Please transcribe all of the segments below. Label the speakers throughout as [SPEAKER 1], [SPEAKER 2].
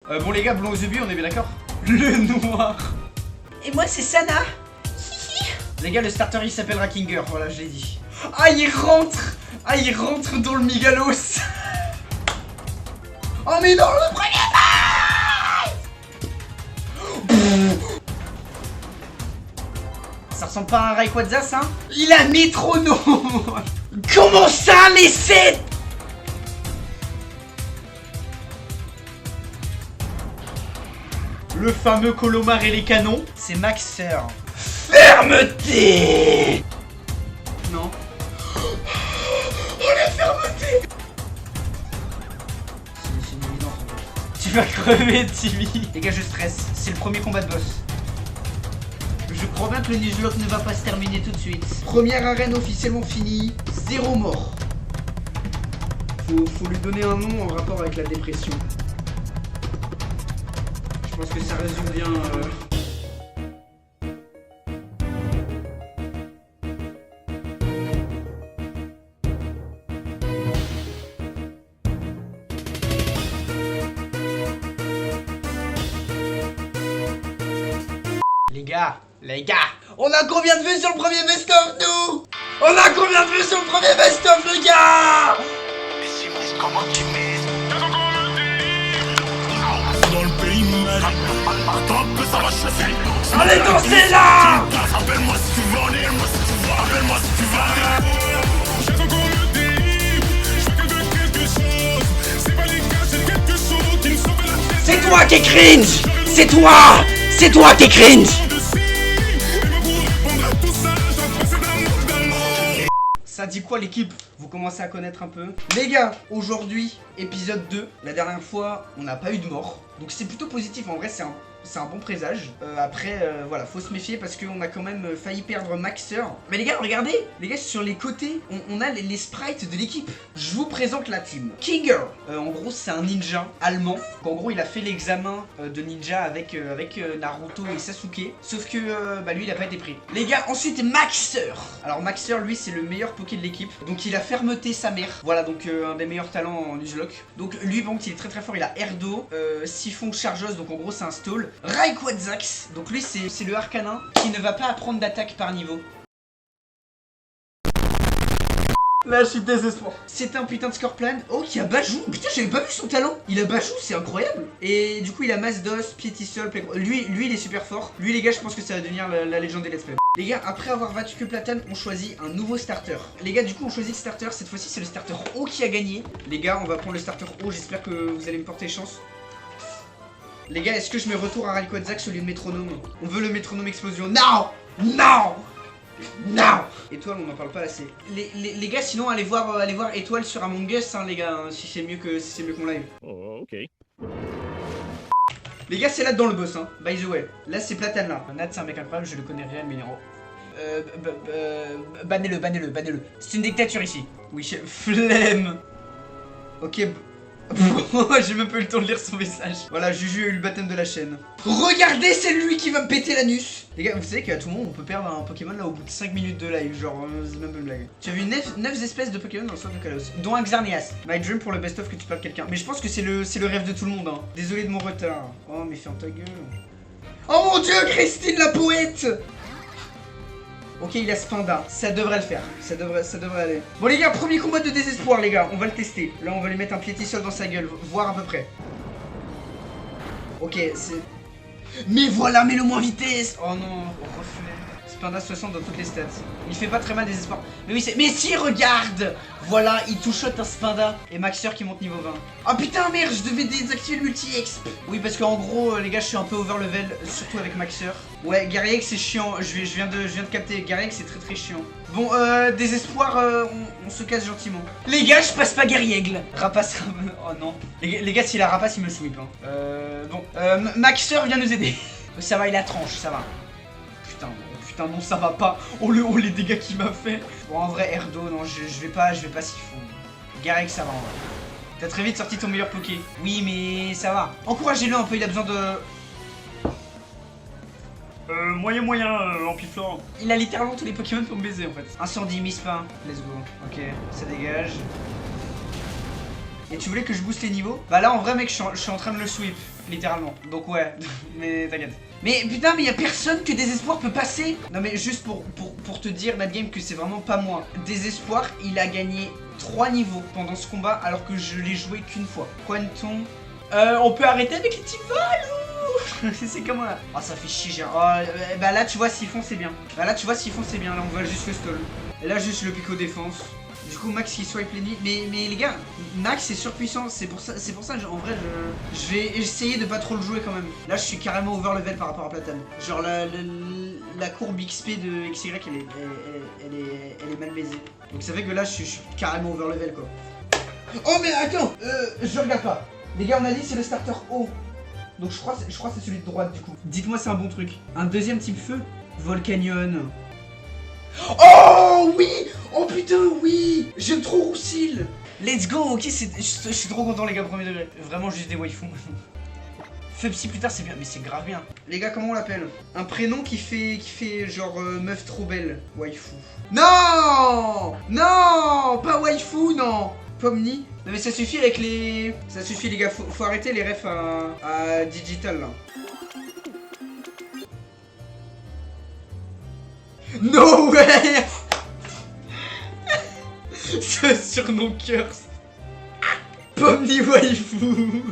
[SPEAKER 1] Bon les gars, blond aux yeux, on est bien d'accord? Le noir. Et moi c'est Sana. Les gars, le starter il s'appelle Rakinger, voilà, je l'ai dit. Ah, il rentre. Ah, il rentre dans le Migalos. Oh mais non, le premier match. Ça ressemble pas à un Rayquaza, ça? Il a métronome. Comment ça, les 7? Le fameux Colomar et les canons, c'est Maxer. Fermeté. Non. Oh la fermeté. C'est une évidence en fait. Tu vas crever, Timmy. Les gars, je stresse, c'est le premier combat de boss. Je crois bien que le Nuzlocke ne va pas se terminer tout de suite. Première arène officiellement finie, 0 mort. Faut lui donner un nom en rapport avec la dépression. Je pense que ça résume bien... Les gars, on a combien de vues sur le premier best-of, nous? On a combien de vues sur le premier best-of, les gars?
[SPEAKER 2] Et si vous dites comment tu mets
[SPEAKER 3] Dans le pays, attends un peu, ça va chauffer.
[SPEAKER 1] Allez, dansez là!
[SPEAKER 3] Appelle-moi si tu veux en aller, moi si tu veux, appelle-moi si tu veux aller. J'ai encore le délire, je veux que de quelque chose. C'est pas les gars, c'est quelque chose qui me sauve la tête.
[SPEAKER 1] C'est toi qui es cringe! C'est toi! C'est toi qui es cringe! Ça dit quoi l'équipe? Vous commencez à connaître un peu. Les gars, aujourd'hui, épisode 2. La dernière fois, on n'a pas eu de mort. Donc c'est plutôt positif, en vrai c'est un bon présage. Après, voilà, faut se méfier parce qu'on a quand même failli perdre Maxer. Mais les gars, regardez, les gars, sur les côtés, on a les sprites de l'équipe. Je vous présente la team. Kinger, en gros, c'est un ninja allemand. En gros, il a fait l'examen de ninja avec Naruto et Sasuke. Sauf que, lui, il a pas été pris. Les gars, ensuite, Maxer. Alors, Maxer, lui, c'est le meilleur Poké de l'équipe. Donc, il a fermeté sa mère. Voilà, donc, un des meilleurs talents en Nuzlocke. Donc, lui, bon, il est très très fort. Il a Erdo, Siphon Chargeuse, donc en gros, c'est un stall. Rayquazax, donc lui c'est le Arcanin qui ne va pas apprendre d'attaque par niveau. Là je suis désespoir. C'est un putain de Scorpion. Oh, qui a Bajou. Putain, j'avais pas vu son talent. Il a Bajou, c'est incroyable. Et du coup il a Masdos, Piétisol, lui il est super fort. Lui les gars, je pense que ça va devenir la légende des let's play. Les gars, après avoir battu que Platane, on choisit un nouveau starter. Les gars, du coup on choisit le starter. Cette fois-ci c'est le starter haut qui a gagné. Les gars, on va prendre le starter haut. J'espère que vous allez me porter chance. Les gars, est-ce que je mets retour à Rayquazax au lieu de métronome? On veut le métronome explosion. Non! Non! Non! Étoile, on n'en parle pas assez. Les gars, sinon, allez voir Étoile sur Among Us, hein, les gars, hein, si c'est mieux qu'on live.
[SPEAKER 3] Oh, ok.
[SPEAKER 1] Les gars, c'est là dans le boss, hein, by the way. Là, c'est Platane, là. Nat, c'est un mec incroyable, je le connais réel, mais bannez-le. C'est une dictature ici. Oui, flemme. Ok, j'ai même pas eu le temps de lire son message. Voilà, Juju a eu le baptême de la chaîne. Regardez, c'est lui qui va me péter l'anus. Les gars, vous savez qu'à tout moment on peut perdre un Pokémon là au bout de 5 minutes de live. Genre, c'est même pas une blague. Tu as vu 9 espèces de Pokémon dans le centre de Kalos, dont un Xarneas. My dream pour le best-of que tu perds quelqu'un. Mais je pense que c'est le rêve de tout le monde, hein. Désolé de mon retard. Oh, mais ferme ta gueule. Oh mon dieu, Christine la poète. Ok, il a Spinda, ça devrait le faire, ça devrait aller. Bon les gars, premier combat de désespoir les gars, on va le tester. Là on va lui mettre un Piétisol dans sa gueule, voir à peu près. Ok, c'est... Mais voilà, mets-le moins vitesse. Oh non, reflet. Spinda 60 dans toutes les stats. Il fait pas très mal désespoir. Mais oui, c'est... Mais si, regarde. Voilà, il two-shot un Spinda. Et Maxer qui monte niveau 20. Ah putain, merde, je devais désactiver le multi-exp. Oui, parce qu'en gros, les gars, je suis un peu over level, surtout avec Maxer. Ouais, Garriek c'est chiant, je viens de capter, Garriek c'est très très chiant. Bon, désespoir, on se casse gentiment. Les gars, je passe pas Garriègle. Rapace, oh non. Les gars, s'il a Rapace, il me sweep. Hein. Bon, Maxer vient nous aider. Ça va, il a tranche, ça va. Putain, non, ça va pas. Oh les dégâts qu'il m'a fait. Bon, en vrai, Erdo, non, je vais pas siphon. Garriek, ça va en vrai. T'as très vite sorti ton meilleur Poké. Oui, mais ça va. Encouragez-le un peu, il a besoin de...
[SPEAKER 3] Moyen, Ampiflore.
[SPEAKER 1] Il a littéralement tous les Pokémon pour me baiser en fait. Incendie, miss pas. Let's go. Ok, ça dégage. Et tu voulais que je booste les niveaux? Bah là en vrai mec je suis en train de le sweep, littéralement. Donc ouais, mais t'inquiète. Mais putain mais y'a personne que Désespoir peut passer. Non mais juste pour te dire Madgame que c'est vraiment pas moi. Désespoir il a gagné 3 niveaux pendant ce combat alors que je l'ai joué qu'une fois. Quanton. On peut arrêter avec les team vol. C'est comment là? Oh ça fait chier genre. Oh, bah là tu vois s'ils font c'est bien. Bah là tu vois s'ils font c'est bien. Là on va juste le stall. Et là juste le pico défense. Du coup Max qui swipe l'ennemi. Mais les gars, Max est surpuissant. C'est pour ça en vrai je vais essayer de pas trop le jouer quand même. Là je suis carrément over level par rapport à Platane. Genre la courbe XP de XY elle est mal baisée. Donc ça fait que là je suis carrément over level quoi. Oh mais attends, je regarde pas. Les gars on a dit c'est le starter haut. Donc je crois que c'est celui de droite du coup. Dites-moi c'est un bon truc. Un deuxième type feu. Volcanion. Oh oui. Oh putain oui. J'aime trop Roussil. Let's go. Ok je suis trop content les gars premier degré. Vraiment juste des waifus. Feu psy plus tard c'est bien. Mais c'est grave bien. Les gars comment on l'appelle? Un prénom qui fait genre meuf trop belle. Waifu. Non. Non. Pas waifu non. Pomni. Non mais ça suffit avec les... Ça suffit les gars, faut arrêter les refs à digital là. No way. Ce surnom curse. Pomni waifu.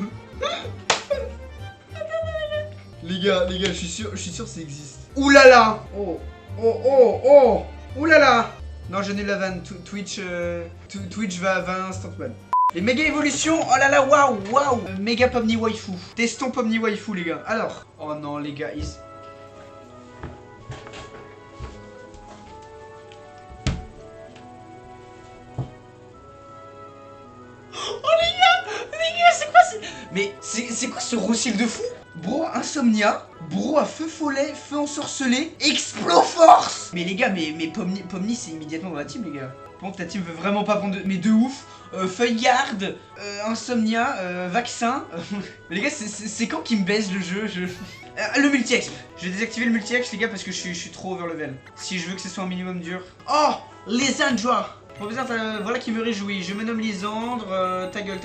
[SPEAKER 1] Les gars, je suis sûr ça existe. Oulala. Oh. Oulala. Non je n'ai la vanne, Twitch va instant ban. Les méga évolutions, oh là là, waouh. Méga Pomni waifu. Testons Pomni waifu les gars. Alors, oh non les gars, Oh les gars, c'est quoi mais c'est quoi ce Roussil de fou? Bro Insomnia, bro à feu follet, feu ensorcelé, Exploforce. Mais les gars, mais Pomni c'est immédiatement dans la team les gars. Bon ta team veut vraiment pas prendre mais de ouf. Feuillard, Insomnia, Vaccin. Mais les gars c'est quand qu'ils me baise le jeu le multi-exp. Je vais désactiver le multi-exp les gars parce que je suis trop over level. Si je veux que ce soit un minimum dur. Oh Lysandra. Bon putain voilà qui me réjouit. Je me nomme Lysandre. Ta gueule.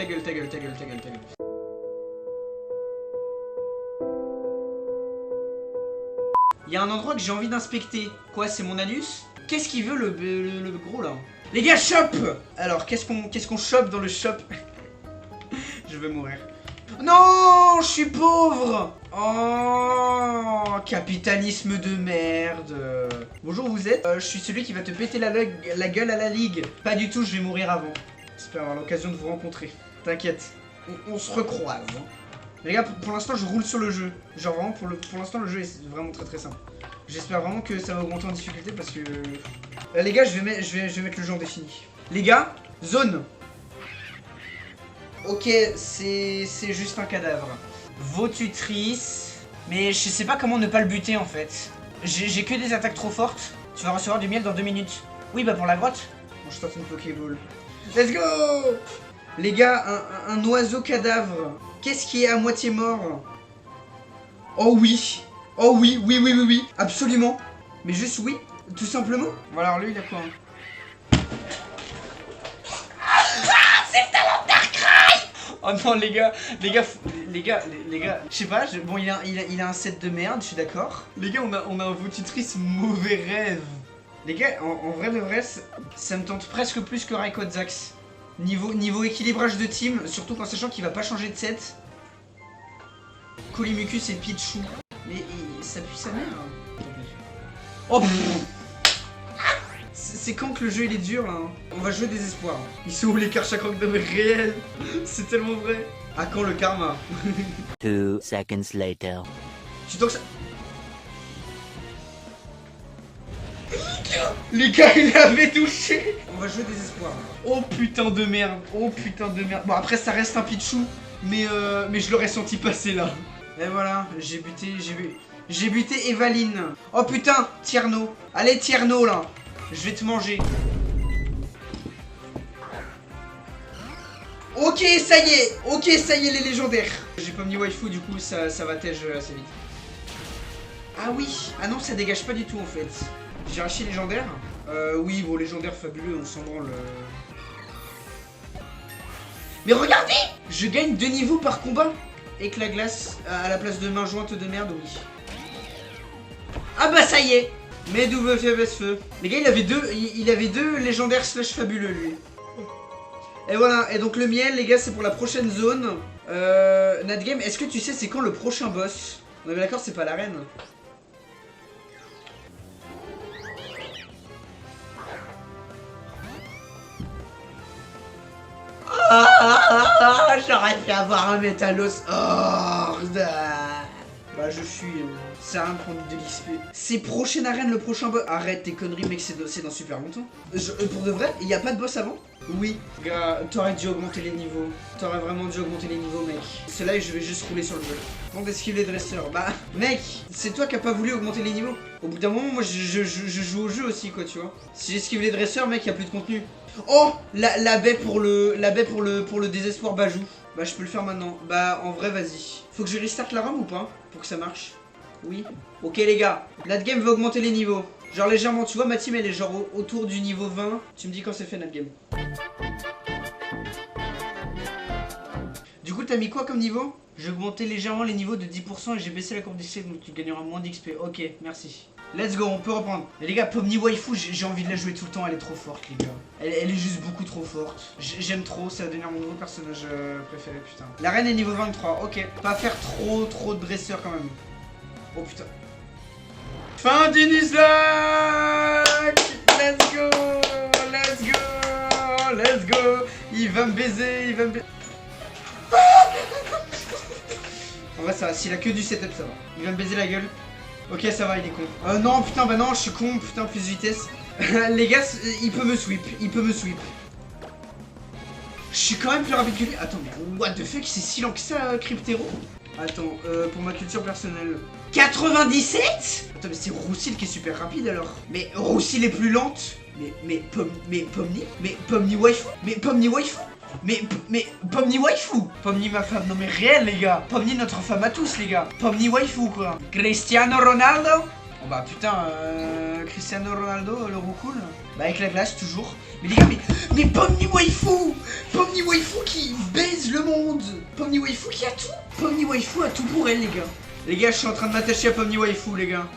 [SPEAKER 1] Il y a un endroit que j'ai envie d'inspecter. Quoi, c'est mon anus? Qu'est-ce qu'il veut le gros là? Les gars, shop. Alors, qu'est-ce qu'on chope dans le shop? Je vais mourir. Non, je suis pauvre. Oh, capitalisme de merde. Bonjour, vous êtes? Je suis celui qui va te péter la gueule à la ligue. Pas du tout, je vais mourir avant. J'espère avoir l'occasion de vous rencontrer. T'inquiète, on se recroise. Les gars, pour l'instant, je roule sur le jeu. Genre vraiment, pour l'instant, le jeu est vraiment très simple. J'espère vraiment que ça va augmenter en difficulté parce que... les gars, je vais mettre le jeu en défini. Les gars, zone. Ok, c'est juste un cadavre. Votutrice. Mais je sais pas comment ne pas le buter en fait. J'ai que des attaques trop fortes. Tu vas recevoir du miel dans 2 minutes. Oui, bah pour la grotte. Bon, je tente une Pokéball. Let's go. Les gars, un oiseau cadavre. Qu'est-ce qui est à moitié mort? Oh oui. Oh oui, absolument. Mais juste oui, tout simplement. Voilà, alors lui il a quoi c'est le talent Darkrai. Oh non les gars, je sais pas, bon il a un set de merde, je suis d'accord. Les gars, on a un Votutrice mauvais rêve. Les gars, en vrai de vrai, ça me tente presque plus que Rayquazax. Niveau équilibrage de team, surtout en sachant qu'il va pas changer de set. Kolimucus et Pichu. Mais ça pue sa mère. Oh c'est quand que le jeu il est dur là. On va jouer Désespoir. Ils sont où les cartes chaque de réel? C'est tellement vrai. À quand le karma?
[SPEAKER 4] 2 seconds later.
[SPEAKER 1] Tu sens que ça... Les gars, il avait touché. On va jouer Désespoir. Oh putain de merde. Bon après ça reste un Pichu. Mais je l'aurais senti passer là. Et voilà, j'ai buté Evaline. Oh putain, Tierno. Allez Tierno là. Je vais te manger. Ok, ça y est les légendaires. J'ai pas mis waifu, du coup ça va tège assez vite. Ah oui, ah non ça dégage pas du tout en fait. J'ai arraché légendaire. Oui, bon légendaire fabuleux, on s'en branle. Mais regardez, je gagne 2 niveaux par combat. Et que la glace à la place de main jointe de merde, oui. Ah bah ça y est. Mais d'où veut fait baisse feu. Les gars, il avait deux légendaires slash fabuleux lui. Et voilà, et donc le miel les gars c'est pour la prochaine zone. Nadgame, est-ce que tu sais c'est quand le prochain boss? On est d'accord, c'est pas l'arène. J'aurais pu avoir un Métalos Horde. Bah je suis... ça va me prendre de l'XP. C'est prochaine arène, le prochain boss. Arrête tes conneries mec, c'est dans super longtemps. Pour de vrai, il n'y a pas de boss avant? Oui. Gars, t'aurais dû augmenter les niveaux. T'aurais vraiment dû augmenter les niveaux mec. C'est là et je vais juste rouler sur le jeu. Bon d'esquive les dresseurs. Bah mec, c'est toi qui a pas voulu augmenter les niveaux. Au bout d'un moment, moi je joue au jeu aussi quoi, tu vois. Si j'esquive les dresseurs mec, y a plus de contenu. Oh, la baie pour le désespoir Bajou. Bah je peux le faire maintenant. Bah en vrai vas-y. Faut que je restart la ROM ou pas? Pour que ça marche. Oui. Ok les gars, Nadgame va augmenter les niveaux. Genre légèrement, tu vois ma team elle est genre autour du niveau 20. Tu me dis quand c'est fait Nadgame. Du coup t'as mis quoi comme niveau? J'ai augmenté légèrement les niveaux de 10% et j'ai baissé la courbe d'XP donc tu gagneras moins d'XP. Ok, merci. Let's go, on peut reprendre. Mais les gars, Pomni Waifu, j'ai envie de la jouer tout le temps, elle est trop forte les gars. Elle est juste beaucoup trop forte. J'aime trop, ça va devenir mon nouveau personnage préféré, putain. La reine est niveau 23, ok. Pas faire trop de dresseurs quand même. Oh putain. Fin du Nuzlocke. Let's go. Let's go. Let's go. Il va me baiser, il va me baiser. En vrai ça va, s'il a que du setup ça va. Il va me baiser la gueule. Ok ça va, il est con. Non putain, bah non je suis con, putain plus de vitesse. Les gars, il peut me sweep, il peut me sweep. Je suis quand même plus rapide que lui. Attends mais what the fuck, c'est si lent que ça Cryptero? Attends, pour ma culture personnelle. 97? Attends mais c'est Roussil qui est super rapide alors. Mais Roussil est plus lente. Mais Pomni Waifu? Mais Pomni Waifu? Mais Pomni Waifu, Pomni ma femme, non mais réel les gars. Pomni notre femme à tous les gars. Pomni Waifu quoi. Cristiano Ronaldo. Oh bah putain, Cristiano Ronaldo, le roux cool. Bah avec la glace toujours. Mais les gars, mais Pomni Waifu. Pomni Waifu qui baise le monde. Pomni Waifu qui a tout. Pomni Waifu a tout pour elle les gars. Les gars, je suis en train de m'attacher à Pomni Waifu les gars.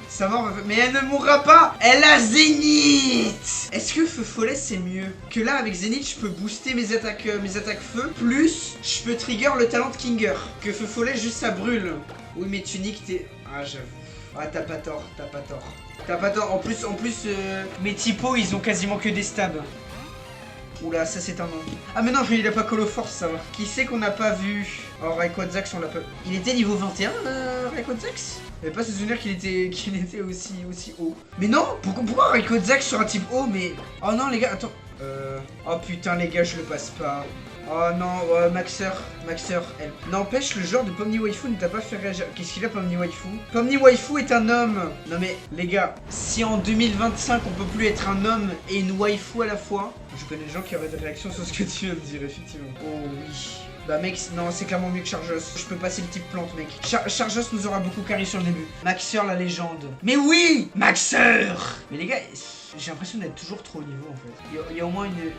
[SPEAKER 1] Ça va, mais elle ne mourra pas. Elle a Zénith. Est-ce que feu follet c'est mieux? Que là avec Zénith je peux booster mes attaques feu. Plus je peux trigger le talent de Kinger. Que feu follet juste ça brûle. Oui mais tunique t'es... Ah j'avoue. Ah t'as pas tort, t'as pas tort. T'as pas tort, en plus mes typos ils ont quasiment que des stabs. Oula, ça c'est un nom. Ah mais non, il a pas Call of Force, ça va. Qui c'est qu'on n'a pas vu? Oh, Rayquazax, on l'a pas... Il était niveau 21, Rayquazax? J'avais pas ce souvenir qu'il était aussi haut. Mais non, pourquoi Rayquazax sur un type haut? Mais... Oh non les gars, attends. Oh putain les gars, je le passe pas. Oh non, Maxer, elle... N'empêche, le genre de Pomni Waifu ne t'a pas fait réagir. Qu'est-ce qu'il a, Pomni Waifu? Pomni Waifu est un homme. Non mais, les gars, si en 2025 on peut plus être un homme et une waifu à la fois, je connais des gens qui auraient des réactions sur ce que tu viens de dire, effectivement. Oh oui. Bah mec, non, c'est clairement mieux que Chargos. Je peux passer le type plante, mec. Chargos nous aura beaucoup carré sur le début. Maxer, la légende. Mais oui, Maxer. Mais les gars, j'ai l'impression d'être toujours trop au niveau, en fait. Il y a au moins une...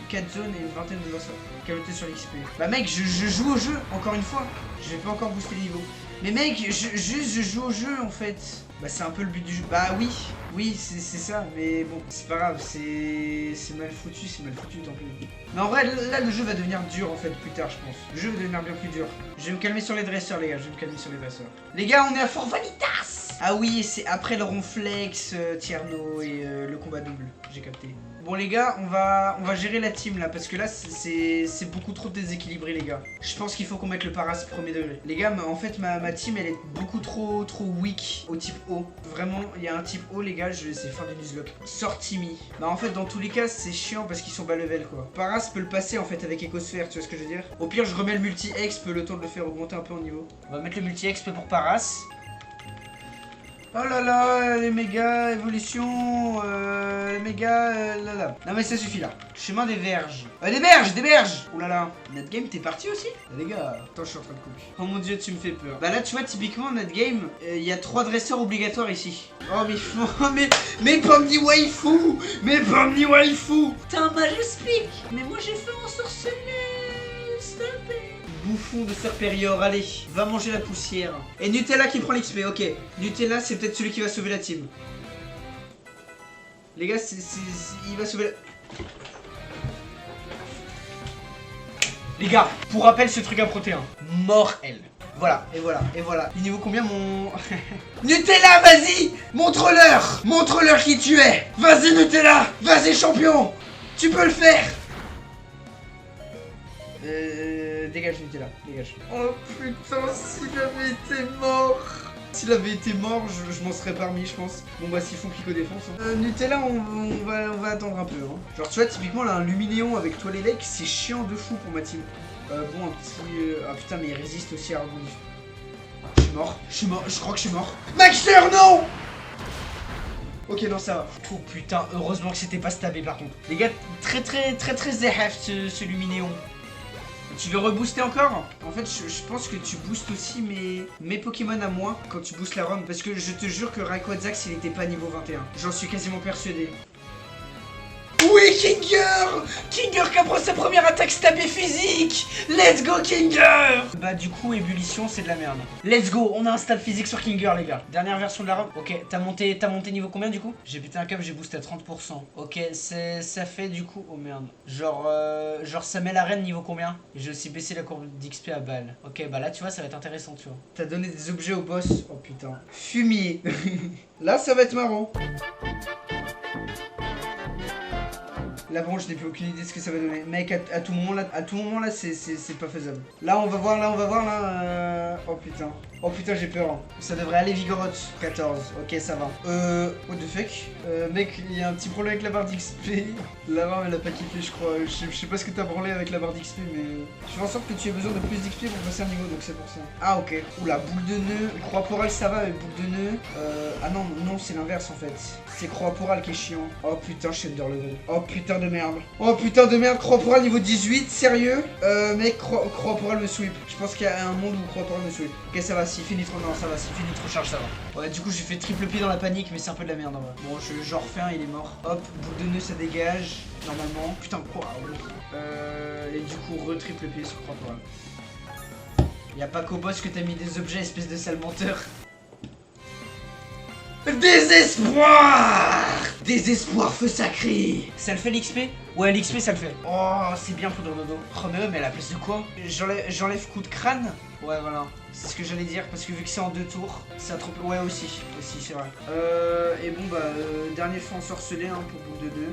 [SPEAKER 1] 4 zones et une vingtaine de lanceurs. Caloté sur l'XP. Bah mec, je joue au jeu, encore une fois. Je vais pas encore booster les niveaux. Mais mec, je joue au jeu en fait. Bah c'est un peu le but du jeu. Bah oui, c'est ça. Mais bon, c'est pas grave, c'est mal foutu, tant pis. Mais en vrai, là le jeu va devenir dur en fait plus tard je pense. Le jeu va devenir bien plus dur. Je vais me calmer sur les dresseurs les gars, Les gars, on est à Fort Vanitas. Ah oui, c'est après le ronflex, Tierno et le combat double, j'ai capté. Bon les gars, on va gérer la team là, parce que là c'est beaucoup trop déséquilibré les gars. Je pense qu'il faut qu'on mette le paras premier degré. Les gars, en fait ma team elle est beaucoup trop weak au type O. Vraiment, il y a un type O les gars, c'est fin du Nuzlocke. Sortimi. Bah en fait dans tous les cas c'est chiant parce qu'ils sont bas level quoi. Paras peut le passer en fait avec Écosphère, tu vois ce que je veux dire? Au pire je remets le multi-exp, le temps de le faire augmenter un peu en niveau. On va mettre le multi-exp pour Paras. Oh là là, les méga évolutions, les méga là. Non mais ça suffit là. Chemin des verges. Des berges. Oh là là. Nadgame, t'es parti aussi? Les gars, attends, je suis en train de couper. Oh mon dieu, tu me fais peur. Bah là, tu vois, typiquement, Nadgame, il y a 3 dresseurs obligatoires ici. Oh mais Pomni Waifu. Putain, bah j'explique. Mais moi j'ai fait ensorceler. Bouffon de Serperior, allez, va manger la poussière. Et Nutella qui prend l'XP, ok. Nutella, c'est peut-être celui qui va sauver la team. Les gars, il va sauver la... Les gars, pour rappel, ce truc à protéin. Mort, elle. Voilà, et voilà, et voilà. Il niveau combien mon... Nutella, vas-y! Montre-leur! Montre-leur qui tu es! Vas-y, Nutella! Vas-y, champion! Tu peux le faire! Dégage, Nutella, dégage. Oh putain, s'il avait été mort! S'il avait été mort, je m'en serais parmi, je pense. Bon bah s'ils font pico défense. Hein. Nutella, on va attendre un peu. Hein. Genre tu vois, typiquement là, un Luminéon avec toi les legs, c'est chiant de fou pour ma team. Bon, un petit... Ah putain, mais il résiste aussi à rebondir. Je suis mort, je crois que je suis mort. Maxter, non! Ok, non, ça va. Oh putain, heureusement que c'était pas stabé par contre. Les gars, très ZHF ce Luminéon. Tu veux rebooster encore? En fait, je pense que tu boostes aussi mes Pokémon à moi quand tu boostes la ROM. Parce que je te jure que Rayquaza, il était pas niveau 21. J'en suis quasiment persuadé. Oui, Kinger! Kinger qui apprend sa première attaque stabée physique! Let's go, Kinger! Bah, du coup, ébullition, c'est de la merde. Let's go, on a un stab physique sur Kinger, les gars. Dernière version de la robe. Ok, t'as monté niveau combien, du coup? J'ai pété un câble, j'ai boosté à 30%. Ok, ça fait, du coup... Oh, merde. Genre, ça met l'arène niveau combien? J'ai aussi baissé la courbe d'XP à balle. Ok, bah là, tu vois, ça va être intéressant, tu vois. T'as donné des objets au boss. Oh, putain. Fumier. Là, ça va être marrant. Là bon, je n'ai plus aucune idée de ce que ça va donner. Mec, à tout moment là, c'est pas faisable. Là, on va voir là. Oh putain. Oh putain, j'ai peur. Ça devrait aller Vigoroth. 14. Ok, ça va. What the fuck? Mec, il y a un petit problème avec la barre d'XP. La barre, elle a pas kiffé, je crois. Je sais pas ce que t'as branlé avec la barre d'XP, mais... Je fais en sorte que tu aies besoin de plus d'XP pour passer un niveau, donc c'est pour ça. Ah, ok. Oula, boule de nœud. Croix porale, ça va, mais boule de nœud. Ah non, c'est l'inverse en fait. C'est croix porale qui est chiant. Oh putain, je suis underlevel. Oh putain de merde. Oh putain de merde, croix porale niveau 18, sérieux? Mec, croix porale me sweep. Je pense qu'il y a un monde où croix porale me sweep. Ok, ça va, s'il finit trop, non, ça va, s'il finit trop charge, ça va. Ouais, du coup, j'ai fait triple pied dans la panique, mais c'est un peu de la merde en vrai. Bon, j'en refais un, il est mort. Hop, boule de nœud, ça dégage. Normalement. Putain, quoi? Et du coup, re-triple pied sur croix porale. Y'a pas qu'au boss que t'as mis des objets, espèce de sale menteur. Désespoir! Désespoir, feu sacré! Ça le fait l'XP? Ouais, l'XP ça le fait. Oh, c'est bien poudre dodo. Oh, mais ouais, mais à la place de quoi? J'enlève coup de crâne? Ouais, voilà. C'est ce que j'allais dire, parce que vu que c'est en 2 tours, ça trop... Ouais, aussi, c'est vrai. Et bon, bah, dernier feu ensorcelé, hein, pour boule de 2.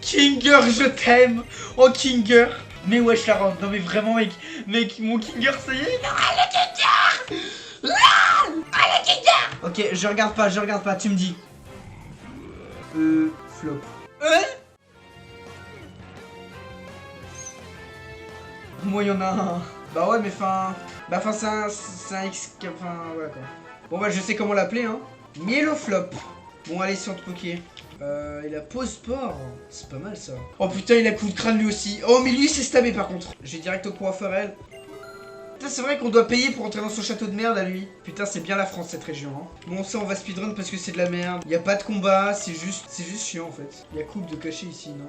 [SPEAKER 1] Kinger, je t'aime! Oh, Kinger! Mais wesh, la robe, non mais vraiment, mec, mon Kinger, ça y est, non, le Kinger! Allez, Kinger! Ok, je regarde pas, tu me dis. Flop. Moi, il y en a un. Bah ouais, mais enfin... Bah enfin, c'est un X... Enfin, ouais, quoi. Bon, bah, je sais comment l'appeler, hein. Mieloflop. Bon, allez, si on te poké. Il a pause sport. C'est pas mal, ça. Oh, putain, il a coup de crâne, lui aussi. Oh, mais lui, c'est stabé, par contre. J'ai direct au coiffeur. Putain, c'est vrai qu'on doit payer pour entrer dans son château de merde à lui. Putain, c'est bien la France, cette région, hein. Bon, ça, on va speedrun parce que c'est de la merde. Y a pas de combat, c'est juste chiant, en fait. Y a coupe de cacher ici, non?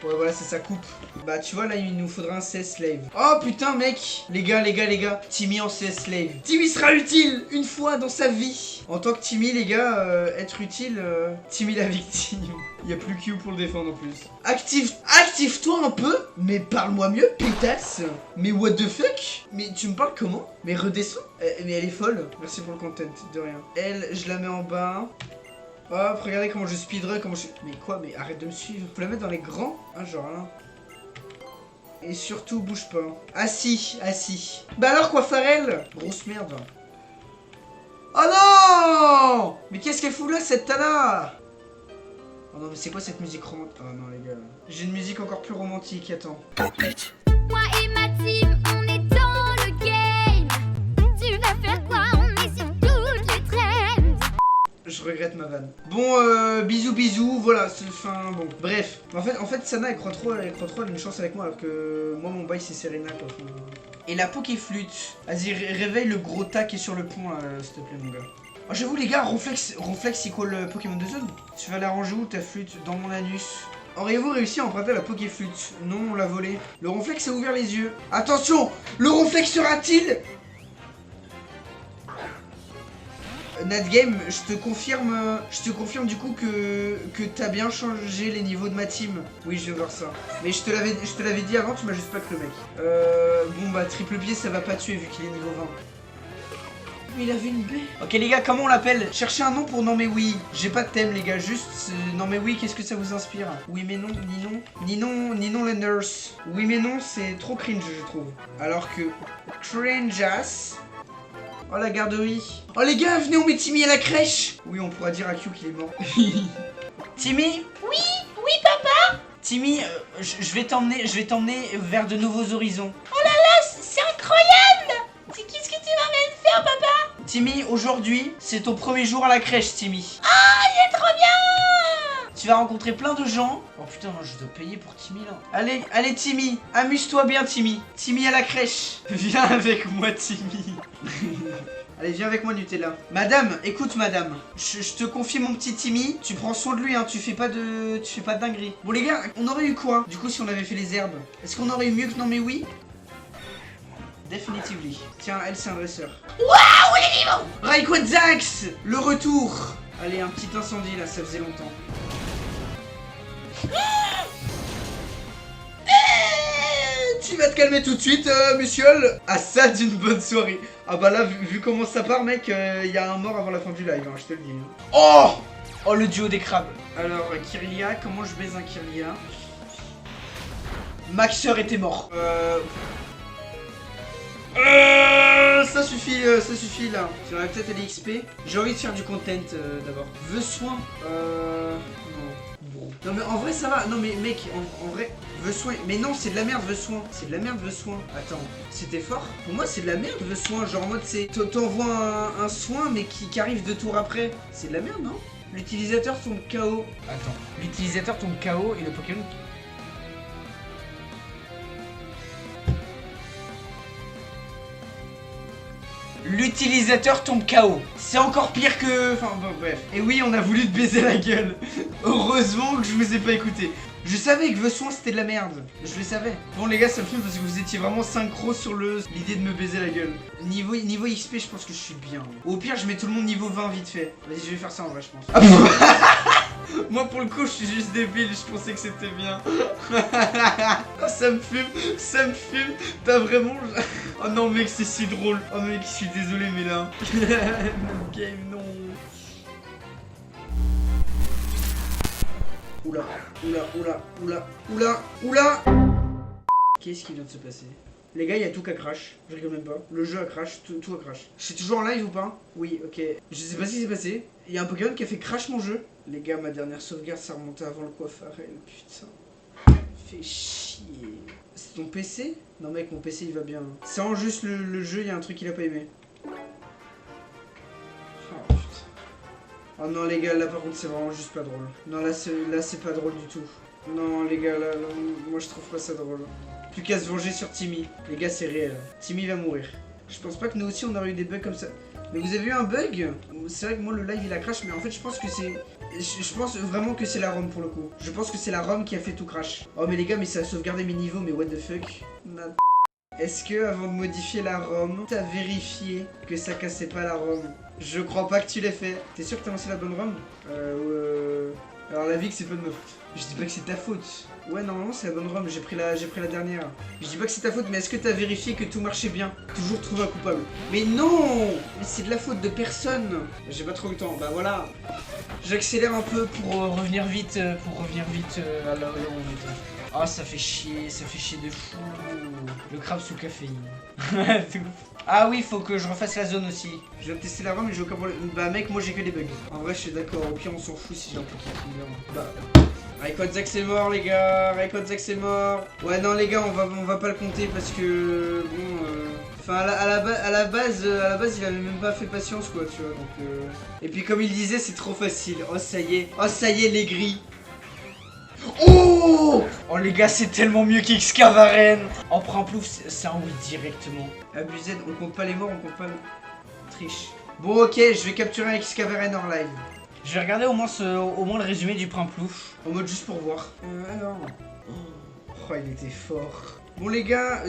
[SPEAKER 1] Ouais, voilà, c'est sa coupe. Bah, tu vois, là, il nous faudra un CS Slave. Oh, putain, mec. Les gars. Timmy en CS Slave. Timmy sera utile une fois dans sa vie. En tant que Timmy, les gars, être utile, Timmy la victime. Il y a plus Q pour le défendre en plus. Active-toi un peu. Mais parle-moi mieux, pétasse. Mais what the fuck? Mais tu me parles comment? Mais redescends. Mais elle est folle. Merci pour le content, de rien. Elle, je la mets en bas. Hop, regardez comment je speedrun, Mais quoi? Mais arrête de me suivre. Faut la mettre dans les grands? Ah, genre là. Et surtout, bouge pas. Assis. Bah alors quoi, Pharrell? Grosse merde. Oh non! Mais qu'est-ce qu'elle fout là, cette Tana? Oh non, mais c'est quoi cette musique romantique? Oh non, les gars. J'ai une musique encore plus romantique, attends.
[SPEAKER 5] Moi et ma team, on est dans le game. Tu vas faire quoi? On est sur toutes les trends.
[SPEAKER 1] Je regrette ma vanne. Bon, bisous, voilà, fin, bon, bref. En fait, Sana, elle croit trop, elle a une chance avec moi, alors que moi, mon bail, c'est Serena, quoi. Et la Pokéflûte. Vas-y, réveille le gros tas qui est sur le pont, s'il te plaît, mon gars. Oh, j'avoue, les gars, Ronflex, c'est quoi le Pokémon de zone? Tu vas l'arranger où, ta flûte? Dans mon anus. Auriez-vous réussi à emprunter la Pokéflute? Non, on l'a volé. Le Ronflex a ouvert les yeux. Attention! Le Ronflex sera-t-il? Nadgame, je te confirme du coup que t'as bien changé les niveaux de ma team. Oui, je vais voir ça. Mais je te l'avais dit avant, tu m'as juste pas cru, mec. Bon bah triple pied, ça va pas tuer vu qu'il est niveau 20. Mais il avait une baie. Ok les gars, comment on l'appelle? Cherchez un nom pour non mais oui. J'ai pas de thème les gars, juste non mais oui, qu'est-ce que ça vous inspire? Oui mais non, Ninon les nurse. Oui mais non, c'est trop cringe je trouve. Alors que cringeass. Oh la garderie. Oh les gars, venez on met Timmy à la crèche. Oui, on pourra dire à Q qu'il est mort. Timmy?
[SPEAKER 5] Oui, papa.
[SPEAKER 1] Timmy, je vais t'emmener vers de nouveaux horizons.
[SPEAKER 5] Oh là là, c'est incroyable. Qu'est-ce que tu m'emmènes faire, papa?
[SPEAKER 1] Timmy, aujourd'hui, c'est ton premier jour à la crèche, Timmy.
[SPEAKER 5] Ah, il est trop bien.
[SPEAKER 1] Tu vas rencontrer plein de gens. Oh putain, je dois payer pour Timmy là. Allez Timmy, amuse-toi bien Timmy. Timmy à la crèche. Viens avec moi Timmy. Allez, viens avec moi Nutella. Madame, écoute madame. Je te confie mon petit Timmy. Tu prends soin de lui, hein. Tu fais pas de dinguerie. Bon les gars, on aurait eu quoi du coup si on avait fait les herbes? Est-ce qu'on aurait eu mieux que non mais oui? Definitively. Tiens, elle c'est un dresseur.
[SPEAKER 5] Waouh, les niveaux.
[SPEAKER 1] Rayquazax, le retour. Allez, un petit incendie là, ça faisait longtemps. Tu vas te calmer tout de suite, monsieur. Ah ça d'une bonne soirée. Ah bah là, vu comment ça part, mec, y a un mort avant la fin du live, hein, je te le dis. Oh, oh le duo des crabes. Alors, Kirlia, comment je baise un Kirlia? Maxeur était mort. Ça suffit là. J'aurais peut-être aller XP. J'ai envie de faire du content d'abord. Veux soin. Non. Non mais en vrai ça va. Non mais mec, en vrai, veux soin. Mais non, c'est de la merde, veux soin. C'est de la merde, veux soin. Attends, c'était fort. Pour moi, c'est de la merde, veux soin. Genre en mode, c'est. T'envoies un soin, mais qui arrive 2 tours après. C'est de la merde, non? L'utilisateur tombe KO. Attends, l'utilisateur tombe KO et le Pokémon. L'utilisateur tombe KO. C'est encore pire que... Enfin bon, bref. Et oui, on a voulu te baiser la gueule. Heureusement que je vous ai pas écouté. Je savais que vos soins c'était de la merde. Je le savais. Bon les gars, ça me fait parce que vous étiez vraiment synchro sur l'idée de me baiser la gueule. Niveau XP, je pense que je suis bien. Au pire, je mets tout le monde niveau 20 vite fait. Vas-y, je vais faire ça en vrai, je pense. Ah, moi pour le coup, je suis juste débile. Je pensais que c'était bien. Ça me fume. T'as vraiment... Oh non mec, c'est si drôle. Oh mec, je suis désolé mais là... No game, non. Oula. Qu'est-ce qui vient de se passer? Les gars, il y a tout qui a crash. Je rigole même pas. Le jeu a crash, tout a crash. Je suis toujours en live ou pas? Oui, ok. Je sais pas ce qui s'est passé. Il y a un Pokémon qui a fait crash mon jeu. Les gars, ma dernière sauvegarde, ça remontait avant le coiffeur. Putain. Fais chier. C'est ton PC? Non mec, mon PC il va bien. C'est en juste le jeu, il y a un truc qu'il a pas aimé. Oh putain. Oh non les gars, là par contre c'est vraiment juste pas drôle. Non là c'est pas drôle du tout. Non les gars, là moi je trouve pas ça drôle. Plus qu'à se venger sur Timmy. Les gars, c'est réel. Timmy va mourir. Je pense pas que nous aussi on aurait eu des bugs comme ça. Mais vous avez eu un bug? C'est vrai que moi le live il a crash, mais en fait je pense que c'est... Je pense vraiment que c'est la ROM pour le coup. Je pense que c'est la ROM qui a fait tout crash. Oh mais les gars, mais ça a sauvegardé mes niveaux, mais what the fuck. Est-ce que avant de modifier la ROM, t'as vérifié que ça cassait pas la ROM? Je crois pas que tu l'aies fait. T'es sûr que t'as lancé la bonne ROM? Alors la vie que c'est pas de ma faute. Je dis pas que c'est ta faute. Ouais, normalement c'est la bonne ROM, j'ai pris la dernière. Je dis pas que c'est ta faute, mais est-ce que t'as vérifié que tout marchait bien? Toujours trouver un coupable. Mais non! Mais c'est de la faute de personne. J'ai pas trop le temps, bah voilà. J'accélère un peu pour revenir vite, à là où on était. Ah, ça fait chier de fou. Le crabe sous caféine. Ah oui, faut que je refasse la zone aussi. Je vais tester la ROM, mais j'ai aucun problème. Bah mec, moi j'ai que des bugs. En vrai, je suis d'accord, au pire on s'en fout si j'ai un peu qui est Bah... Rayquazax c'est mort les gars, Rayquazax c'est mort. Ouais non les gars, on va pas le compter parce que bon enfin à la base il avait même pas fait patience quoi, tu vois, donc et puis comme il disait, c'est trop facile. Oh ça y est les gris. Oh les gars, c'est tellement mieux qu'Excavaren. On prend un plouf, c'est un oui directement. Abusé, on compte pas les morts, on compte pas le... Triche. Bon ok, je vais capturer un Excavaren hors live. Je vais regarder au moins le résumé du Prin Plouf. En mode juste pour voir. Alors... Oh, il était fort. Bon les gars,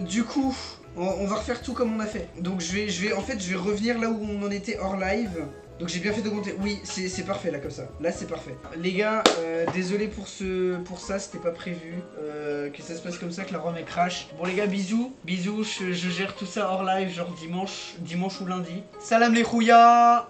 [SPEAKER 1] du coup, on va refaire tout comme on a fait. Donc je vais revenir là où on en était hors live. Donc j'ai bien fait d'augmenter. Oui, c'est parfait là comme ça. Là c'est parfait. Les gars, désolé pour ça, c'était pas prévu. Que ça se passe comme ça, que la ROM elle crash. Bon les gars, bisous. Bisous, je gère tout ça hors live, genre dimanche ou lundi. Salam les rouillas.